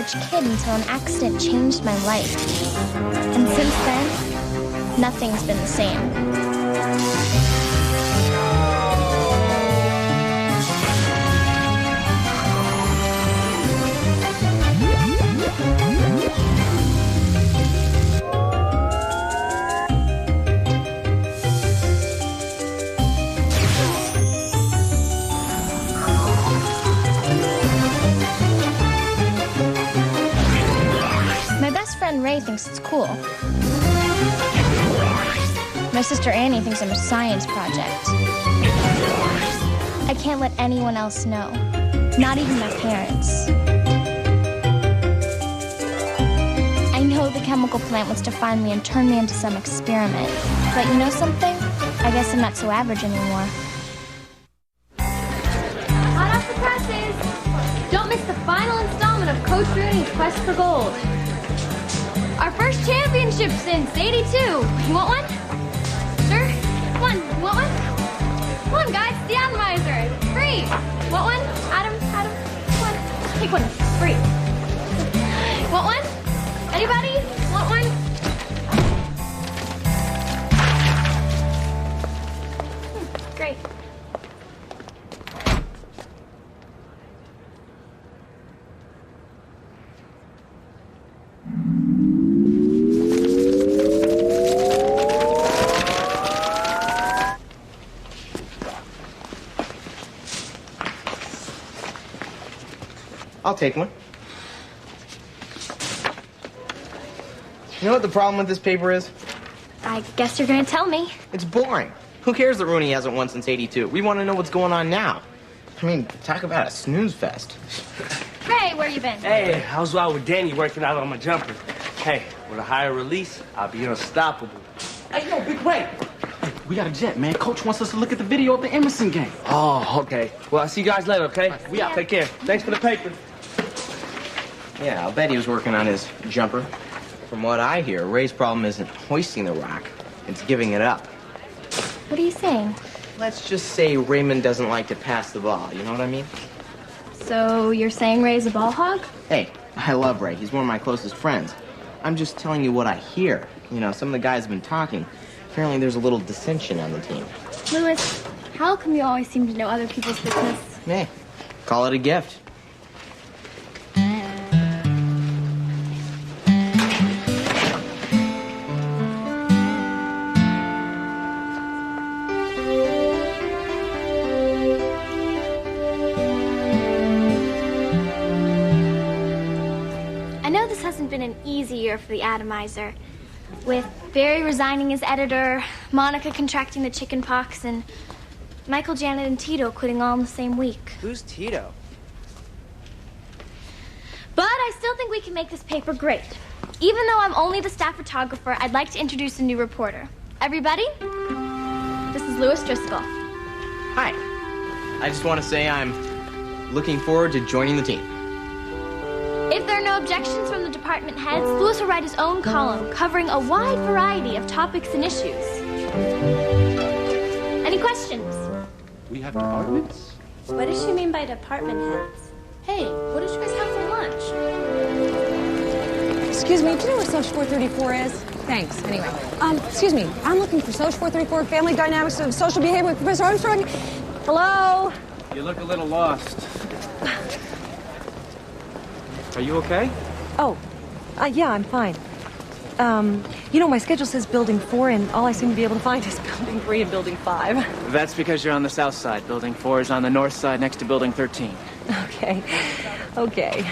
average kid until an accident changed my life. And since then, nothing's been the same. Ray thinks it's cool. My sister Annie thinks I'm a science project. I can't let anyone else know, not even my parents. I know the chemical plant wants to find me and turn me into some experiment. But you know something? I guess I'm not so average anymore. Hot off the presses! Don't miss the final installment of Coach Rooney's Quest for Gold. Our first championship since '82. You want one? Sure? Come on, you want one? Come on, guys, it's the atomizer. It's free. Want one? Adam, come on. Take one. It's free. Want one? Anybody? Want one? Great. I'll take one. You know what the problem with this paper is? I guess you're gonna tell me. It's boring. Who cares that Rooney hasn't won since '82? We want to know what's going on now. I mean, talk about a snooze fest. Ray, where you been? Hey, I was out with Danny working out on my jumper. Hey, with a higher release, I'll be unstoppable. Hey, yo, Big Ray. Hey, we got a jet, man. Coach wants us to look at the video of the Emerson game. Oh, okay. Well, I'll see you guys later, okay? We out. Take care. Thanks for the paper. Yeah, I'll bet he was working on his jumper. From what I hear, Ray's problem isn't hoisting the rock, it's giving it up. What are you saying? Let's just say Raymond doesn't like to pass the ball, you know what I mean? So you're saying Ray's a ball hog? Hey, I love Ray. He's one of my closest friends. I'm just telling you what I hear. You know, some of the guys have been talking. Apparently there's a little dissension on the team. Lewis, how come you always seem to know other people's business? Hey, call it a gift. Been an easy year for the atomizer, with Barry resigning as editor, Monica contracting the chicken pox, and Michael, Janet, and Tito quitting all in the same week. Who's Tito? But I still think we can make this paper great. Even though I'm only the staff photographer, I'd like to introduce a new reporter. Everybody, this is Lewis Driscoll. Hi. I just want to say I'm looking forward to joining the team. If there are no objections from the department heads, Lewis will write his own column covering a wide variety of topics and issues. Any questions? We have departments? What does she mean by department heads? Hey, what did you guys have for lunch? Excuse me, do you know where Soch 434 is? Thanks, anyway. Excuse me, I'm looking for Soch 434, Family Dynamics of Social Behavior with Professor Armstrong. Hello? You look a little lost. Are you okay? Oh, yeah, I'm fine. You know, my schedule says Building 4, and all I seem to be able to find is Building 3 and Building 5. That's because you're on the south side. Building 4 is on the north side next to Building 13. Okay.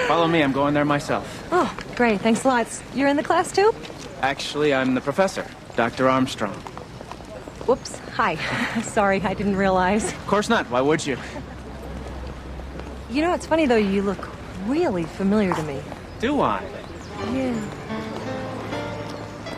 Follow me, I'm going there myself. Oh, great, thanks a lot. You're in the class, too? Actually, I'm the professor, Dr. Armstrong. Whoops, hi. Sorry, I didn't realize. Of course not, why would you? You know, it's funny, though, you look really familiar to me. Do I? Yeah.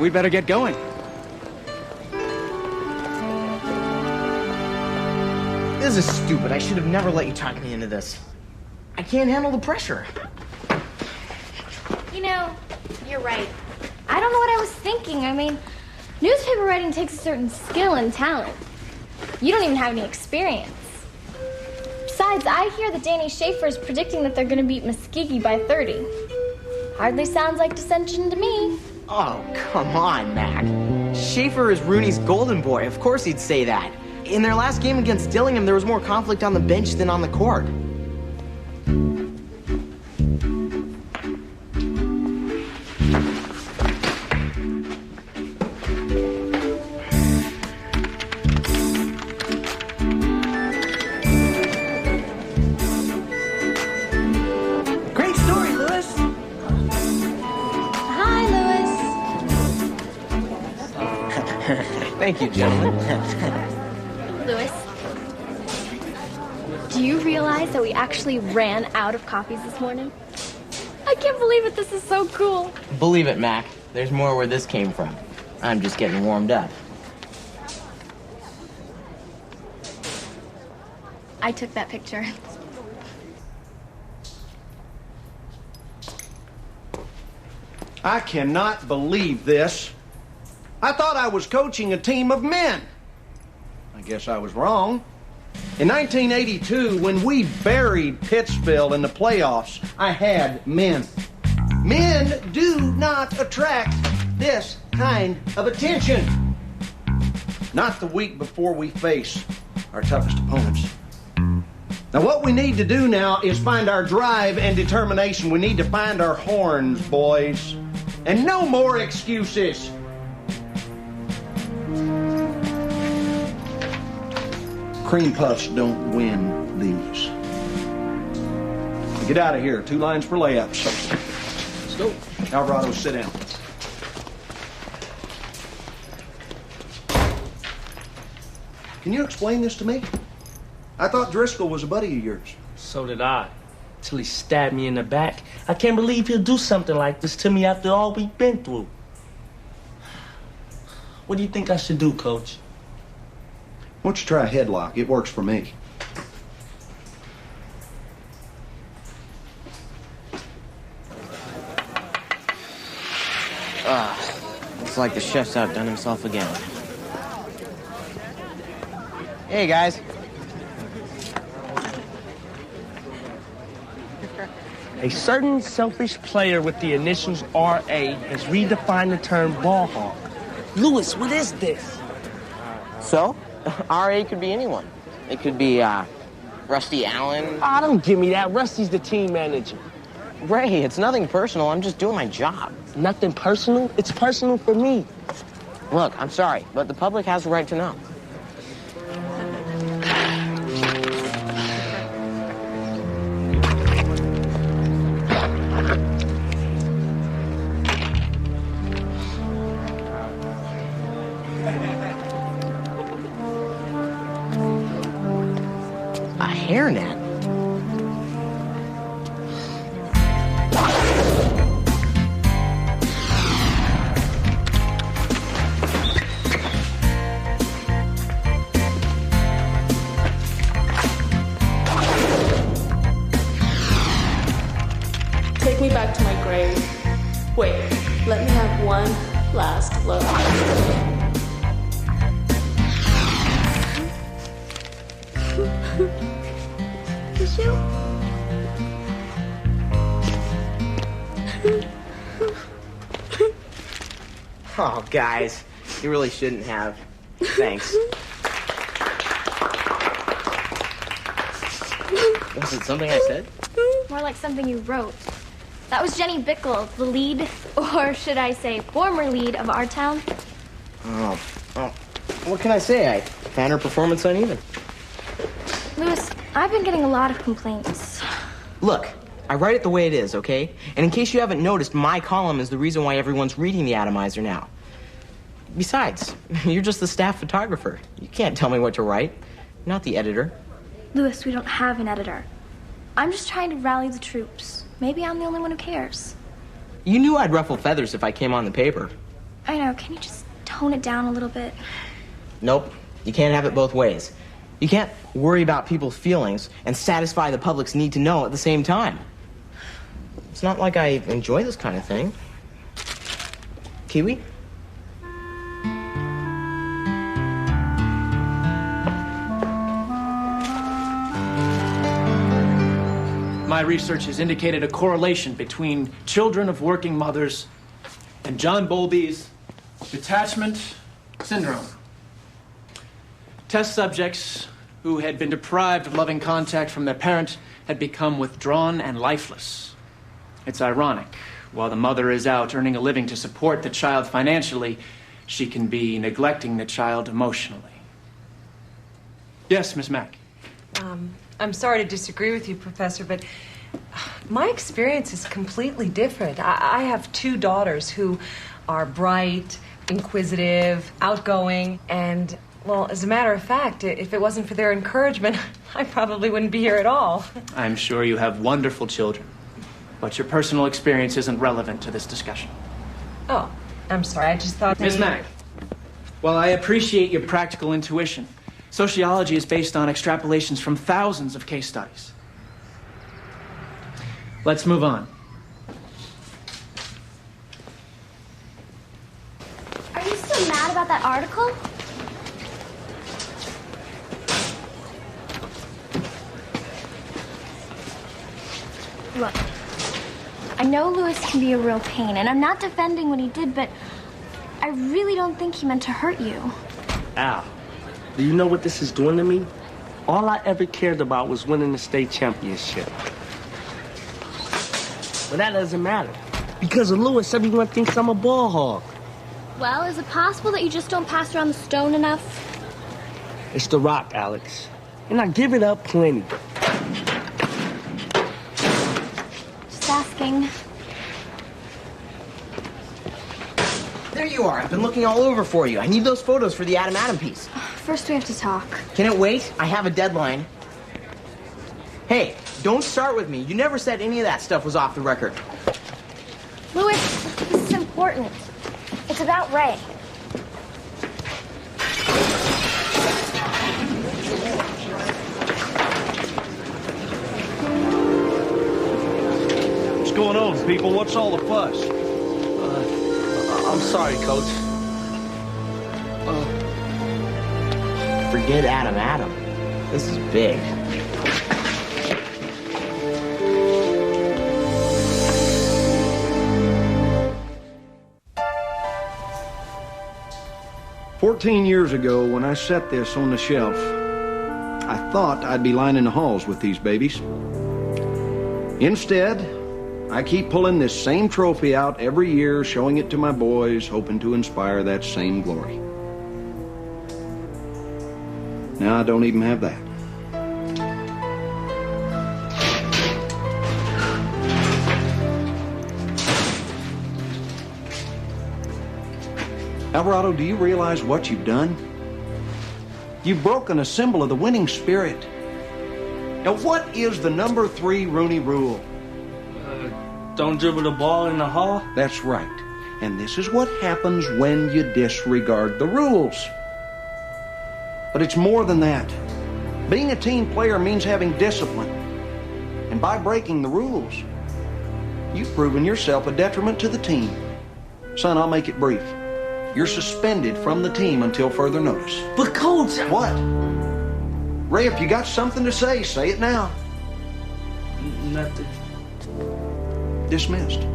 We'd better get going. This is stupid. I should have never let you talk me into this. I can't handle the pressure. You know, you're right. I don't know what I was thinking. I mean, newspaper writing takes a certain skill and talent. You don't even have any experience. Besides, I hear that Danny Schaefer's predicting that they're gonna beat Muskegee by 30. Hardly sounds like dissension to me. Oh, come on, Mac. Schaefer is Rooney's golden boy. Of course he'd say that. In their last game against Dillingham, there was more conflict on the bench than on the court. Great story, Lewis. Hi, Lewis. Thank you, gentlemen. Lewis, do you realize that we actually ran out of copies this morning? I can't believe it. This is so cool. Believe it, Mac. There's more where this came from. I'm just getting warmed up. I took that picture. I cannot believe this. I thought I was coaching a team of men. I guess I was wrong. In 1982, when we buried Pittsville in the playoffs, I had men. Men do not attract this kind of attention. Not the week before we face our toughest opponents. Now, what we need to do now is find our drive and determination. We need to find our horns, boys. And no more excuses. Cream puffs don't win these. Get out of here. 2 lines for layups. Let's go. Alvarado, sit down. Can you explain this to me? I thought Driscoll was a buddy of yours. So did I. Till he stabbed me in the back. I can't believe he'll do something like this to me after all we've been through. What do you think I should do, Coach? Why don't you try a headlock? It works for me. Looks like the chef's outdone himself again. Hey, guys. A certain selfish player with the initials R.A. has redefined the term ball hog. Lewis, what is this? So, R.A. could be anyone. It could be, Rusty Allen. Oh, don't give me that. Rusty's the team manager. Ray, it's nothing personal. I'm just doing my job. Nothing personal? It's personal for me. Look, I'm sorry, but the public has the right to know. A hairnet? Take me back to my grave. Wait, let me have one last look. Tissue? Oh, guys, you really shouldn't have. Thanks. Was it something I said? More like something you wrote. That was Jenny Bickle, the lead, or should I say former lead of our town. Oh, what can I say? I found her performance uneven. Lewis, I've been getting a lot of complaints. Look, I write it the way it is, okay? And in case you haven't noticed, my column is the reason why everyone's reading the Atomizer now. Besides, you're just the staff photographer. You can't tell me what to write. You're not the editor. Lewis, we don't have an editor. I'm just trying to rally the troops. Maybe I'm the only one who cares. You knew I'd ruffle feathers if I came on the paper. I know. Can you just tone it down a little bit? Nope. You can't have it both ways. You can't worry about people's feelings and satisfy the public's need to know at the same time. It's not like I enjoy this kind of thing. Kiwi? my research has indicated a correlation between children of working mothers and John Bowlby's detachment syndrome. Test subjects who had been deprived of loving contact from their parent had become withdrawn and lifeless. It's ironic. While the mother is out earning a living to support the child financially, she can be neglecting the child emotionally. Yes, Miss Mack. I'm sorry to disagree with you, Professor, but my experience is completely different. I have two daughters who are bright, inquisitive, outgoing, and, well, as a matter of fact, if it wasn't for their encouragement, I probably wouldn't be here at all. I'm sure you have wonderful children, but your personal experience isn't relevant to this discussion. Oh, I'm sorry, I just thought... Ms. Mack, while I appreciate your practical intuition, sociology is based on extrapolations from thousands of case studies. Let's move on. Are you still mad about that article? Look, I know Louis can be a real pain, and I'm not defending what he did, but I really don't think he meant to hurt you. Al, do you know what this is doing to me? All I ever cared about was winning the state championship. But that doesn't matter. Because of Louis, everyone thinks I'm a ball hog. Well, is it possible that you just don't pass around the stone enough? It's the rock, Alex. And I give it up plenty. Just asking. There you are. I've been looking all over for you. I need those photos for the Adam Adam piece. First, we have to talk. Can it wait? I have a deadline. Hey, don't start with me. You never said any of that stuff was off the record. Louis, this is important. It's about Ray. What's going on, people? What's all the fuss? I'm sorry, Coach. Forget Adam Adam. This is big. "14 years ago, when I set this on the shelf, I thought I'd be lining the halls with these babies. Instead, I keep pulling this same trophy out every year, showing it to my boys, hoping to inspire that same glory. Now I don't even have that. Alvarado, do you realize what you've done? You've broken a symbol of the winning spirit. Now, what is the number 3 Rooney Rule? Don't dribble the ball in the hall? That's right. And this is what happens when you disregard the rules. But it's more than that. Being a team player means having discipline. And by breaking the rules, you've proven yourself a detriment to the team. Son, I'll make it brief. You're suspended from the team until further notice. But, Coach... What? Ray, if you got something to say it now. Nothing. Dismissed.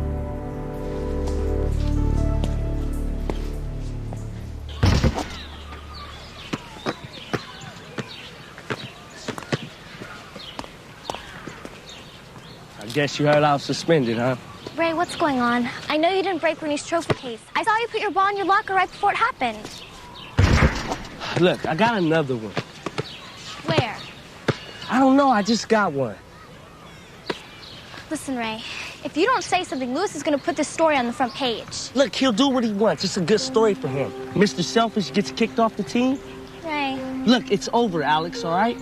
I guess you heard I was suspended, huh? Ray, what's going on? I know you didn't break Rooney's trophy case. I saw you put your ball in your locker right before it happened. Look, I got another one. Where? I don't know, I just got one. Listen, Ray, if you don't say something, Louis is going to put this story on the front page. Look, he'll do what he wants. It's a good story for him. Mr. Selfish gets kicked off the team. Ray. Look, it's over, Alex, all right?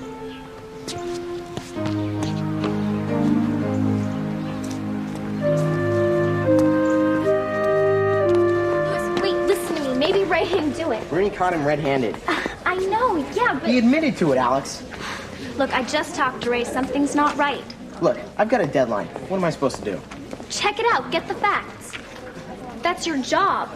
Maybe Ray didn't do it. Rooney caught him red-handed. I know, yeah, but... He admitted to it, Alex. Look, I just talked to Ray. Something's not right. Look, I've got a deadline. What am I supposed to do? Check it out. Get the facts. That's your job.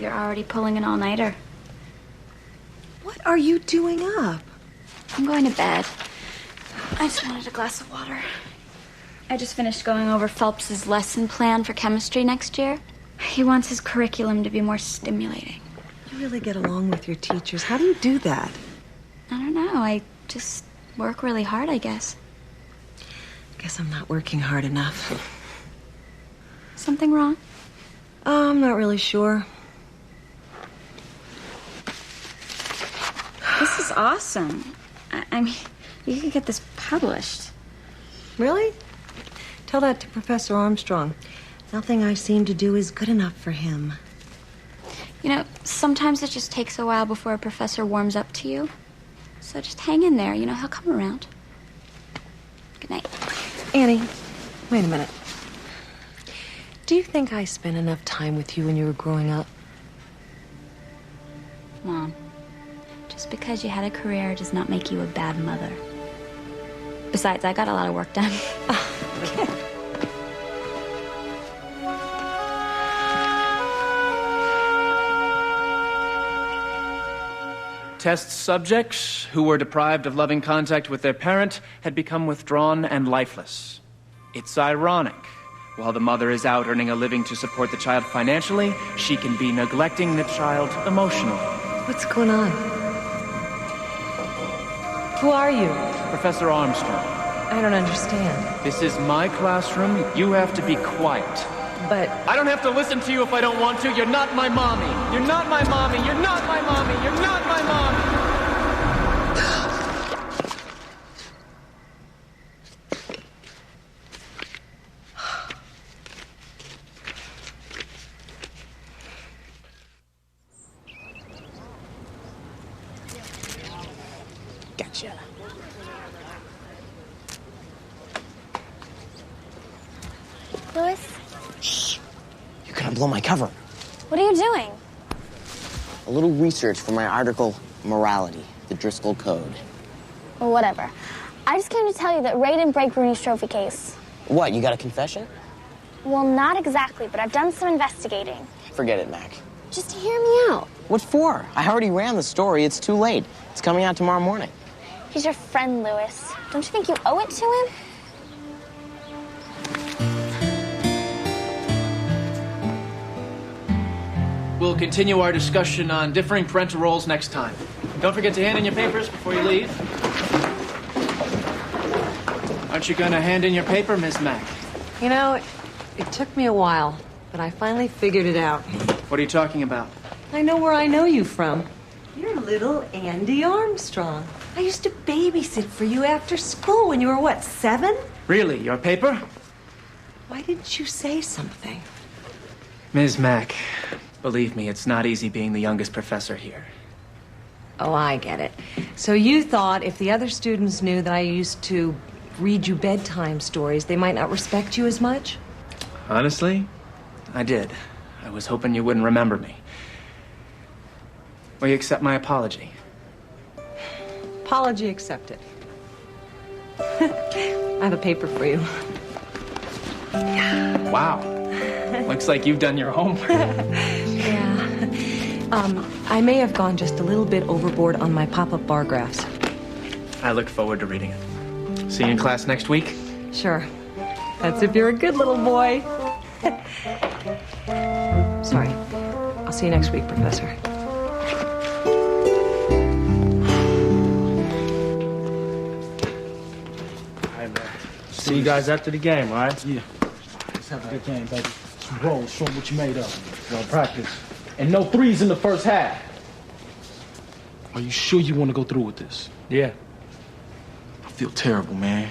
you're already pulling an all-nighter. What are you doing up? I'm going to bed. I just wanted a glass of water. I just finished going over Phelps's lesson plan for chemistry next year. He wants his curriculum to be more stimulating. You really get along with your teachers. How do you do that? I don't know. I just work really hard, I guess. Guess I'm not working hard enough. Something wrong? I'm not really sure. This is awesome. I mean, you could get this published. Really? Tell that to Professor Armstrong. Nothing I seem to do is good enough for him. You know, sometimes it just takes a while before a professor warms up to you. So just hang in there. You know, he'll come around. Good night. Annie, wait a minute. Do you think I spent enough time with you when you were growing up? Mom, just because you had a career does not make you a bad mother. Besides, I got a lot of work done. Okay. Test subjects who were deprived of loving contact with their parent had become withdrawn and lifeless. It's ironic. While the mother is out earning a living to support the child financially, she can be neglecting the child emotionally. What's going on? Who are you? Professor Armstrong. I don't understand. This is my classroom. You have to be quiet. But I don't have to listen to you if I don't want to. You're not my mommy. You're not my mommy. You're not my mommy. You're not my mommy. Gotcha. Louis? Shh. You're gonna blow my cover. What are you doing? A little research for my article, Morality, the Driscoll Code. Well, whatever. I just came to tell you that Ray didn't break Rooney's trophy case. What, you got a confession? Well, not exactly, but I've done some investigating. Forget it, Mac. Just to hear me out. What for? I already ran the story. It's too late. It's coming out tomorrow morning. He's your friend, Louis. Don't you think you owe it to him? We'll continue our discussion on differing parental roles next time. Don't forget to hand in your papers before you leave. Aren't you going to hand in your paper, Ms. Mack? you know, it took me a while, but I finally figured it out. What are you talking about? I know where I know you from. You're little Andy Armstrong. I used to babysit for you after school when you were, what, 7? Really? Your paper? Why didn't you say something? Ms. Mack, believe me, it's not easy being the youngest professor here. Oh, I get it. So you thought if the other students knew that I used to read you bedtime stories, they might not respect you as much? Honestly, I did. I was hoping you wouldn't remember me. Will you accept my apology? Apology accepted. I have a paper for you. Wow. Looks like you've done your homework. Yeah. I may have gone just a little bit overboard on my pop-up bar graphs. I look forward to reading it. See you in class next week? Sure. That's if you're a good little boy. Sorry. I'll see you next week, Professor. See you guys after the game, all right? Yeah. Let's have a good game, baby. Let's roll. Show 'em what you made of. Well, practice. And no threes in the first half. Are you sure you want to go through with this? Yeah. I feel terrible, man.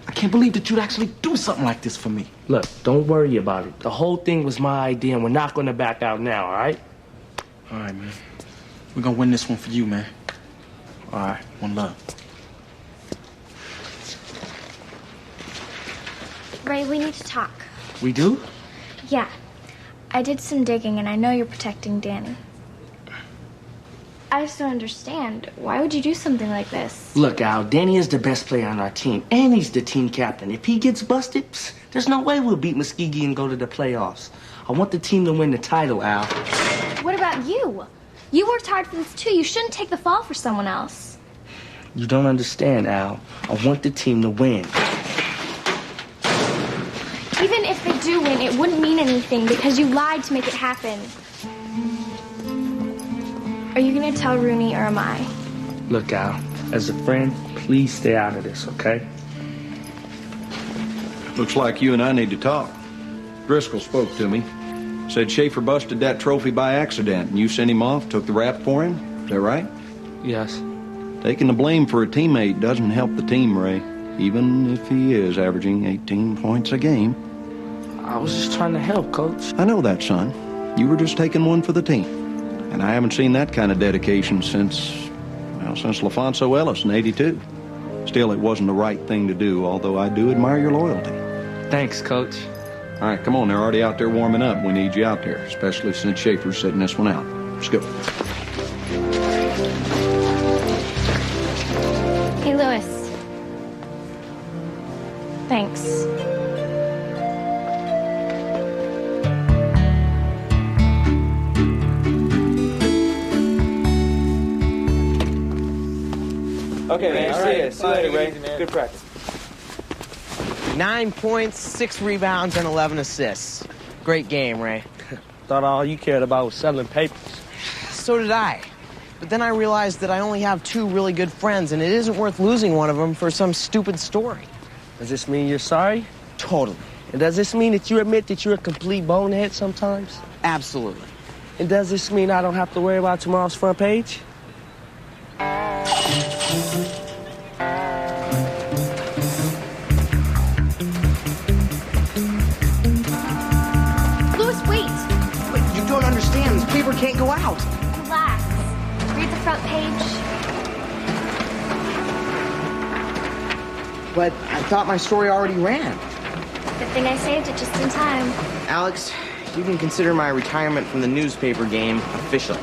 I can't believe that you'd actually do something like this for me. Look, don't worry about it. The whole thing was my idea, and we're not going to back out now, all right? All right, man. We're going to win this one for you, man. All right. One love. Ray, we need to talk. We do? Yeah. I did some digging, and I know you're protecting Danny. I just don't understand. Why would you do something like this? Look, Al, Danny is the best player on our team, and he's the team captain. If he gets busted, there's no way we'll beat Muskegee and go to the playoffs. I want the team to win the title, Al. What about about you. You worked hard for this too. You shouldn't take the fall for someone else. You don't understand, Al. I want the team to win. Even if they do win, it wouldn't mean anything because you lied to make it happen. Are you gonna tell Rooney or am I? Look, Al, as a friend, please stay out of this, okay? Looks like you and I need to talk. Driscoll spoke to me. Said Schaefer busted that trophy by accident, and you sent him off, took the rap for him. Is that right? Yes. Taking the blame for a teammate doesn't help the team, Ray. Even if he is averaging 18 points a game. I was just trying to help, Coach. I know that, son. You were just taking one for the team. And I haven't seen that kind of dedication since LaFonso Ellis in '82. Still, it wasn't the right thing to do, although I do admire your loyalty. Thanks, Coach. All right, come on. They're already out there warming up. We need you out there, especially since Schaefer's sitting this one out. Let's go. Hey, Lewis. Thanks. Okay, man. See you later, Ray. Good practice. 9 points, 6 rebounds, and 11 assists. Great game, Ray. Thought all you cared about was selling papers. So did I. But then I realized that I only have 2 really good friends, and it isn't worth losing one of them for some stupid story. Does this mean you're sorry? Totally. And does this mean that you admit that you're a complete bonehead sometimes? Absolutely. And does this mean I don't have to worry about tomorrow's front page? This paper can't go out. Relax. Read the front page. But I thought my story already ran. Good thing I saved it just in time. Alex, you can consider my retirement from the newspaper game official.